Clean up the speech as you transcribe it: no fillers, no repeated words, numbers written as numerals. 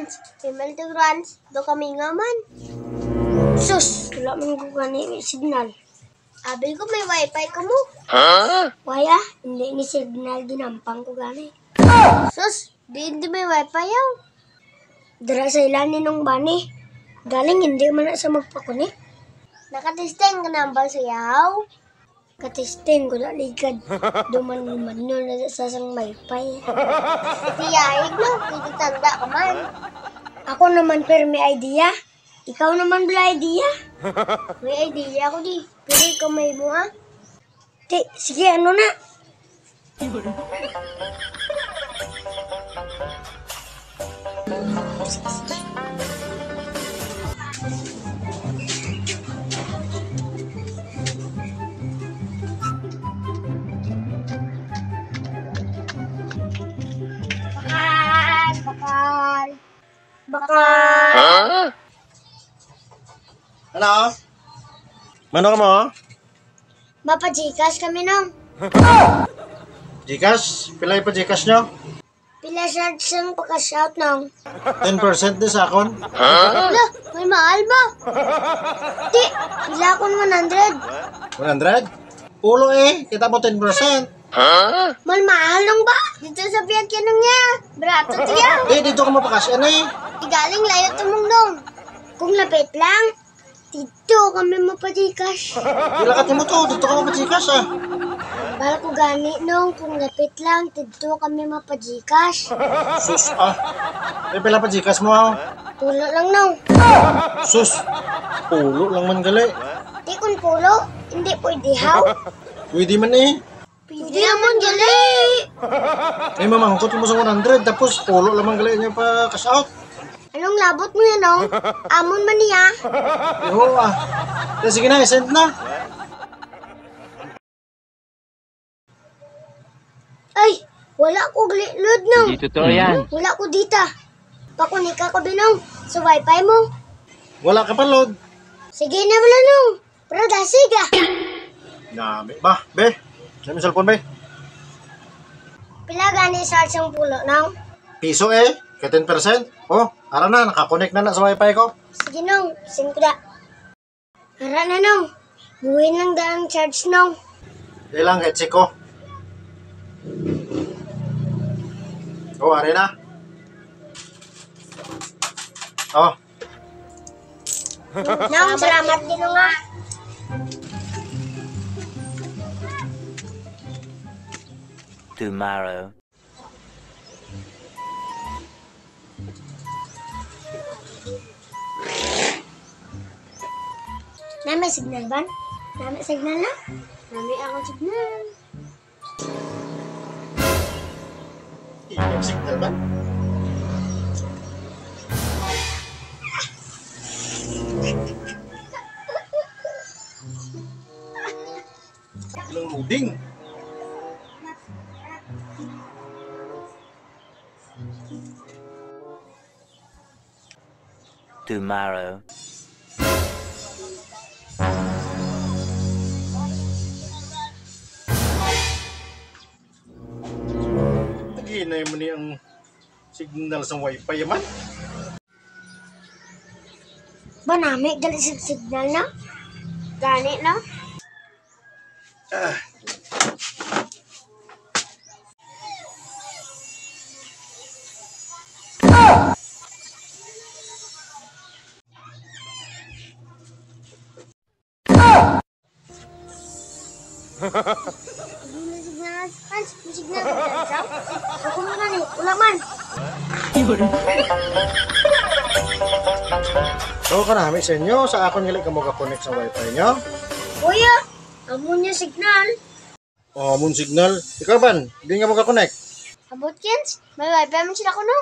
Grants, female to Grants, do kami nga man. Sus, wala man ko gani may signal. Abi ko may wifi ko mo. Waya, hindi ni signal ginampang ko gani. Sus, di may wifi yaw. Dara sa ilanin ng bani. Galing hindi man na sa magpakunik. Nakatesting ka na ba sayaw? Katesting ko na ligad. Duman-duman nyo na sa sang wifi. Tiyaig no, hindi tanda ka man. Ako naman pero may idea. Ikaw naman wala idea. May idea ako di. Pero ikaw may mo ha? Sige ano na. Bakal. Ano? Mano ka mo? Mapa-Gcash kami nung. Gcash? Pila pa Gcash nyo? Pila siya siyang pagka-shout nung. 10% din sa akon. Wala, may mahal ba? Di, pila akong 100. 100? Pulo eh. Kita mo 10%. Mahal nung ba? Dito sa biyagyan nung niya. Brato tiya. Dito ka mapakash. Ano eh? Igaling layo tumong nung. Kung lapit lang, dito kami mapa-Gcash. Pila ka mo to. Dito ka mapa-Gcash ah. Bala ko gani nung, kung lapit lang, dito kami mapa-Gcash. Sus ah. Pila pa Gcash mo ah. Pulo lang nung. Sus. Pulo lang man gali. Di kun pulo, hindi pwede haw. Pwede man eh. Pwede naman gali. Eh mamangkot mo sa 100. Tapos pulo lang man gali niya pa cash out. Anong labot mo yan nung? Amon man niya. Oo ah. Sige na, send na. Ay, wala ko load nung. Hindi totoo yan. Wala ko dita. Pakunik ako binong sa wifi mo. Wala ka pa load. Sige na wala nung. Pero dasiga. Nami ba? Be? Saan yung cellphone be? Pila gani sa siyang pulo nung. Piso eh. Kaya 10%. Oh, ara na. Nakakonect na sa wifi ko. Sige nung, singkda. Hara na nung. Buhin lang daang charge nung. Ilang headset ko. Oh, ari na. Oh, Nung, salamat din nung nga. Tomorrow. Nami signal ba? Nami signal na? Nami akong signal. ilang signal ba? Ilang loading. Tomorrow. Hinay mo ni ang signal sa wifi man. Ba nami, gali signal na? Gani na? Ah. Signal, Hans, signal ka. Ako mo gani, wala man. So kanami sa inyo, sa akon gali ka mo ka-connect sa wifi nyo. Kuya, amo niya signal. Oh, moon signal. Ikaw ban, hindi nga mo ka-connect. Abot Kens, may wifi man sila ko no.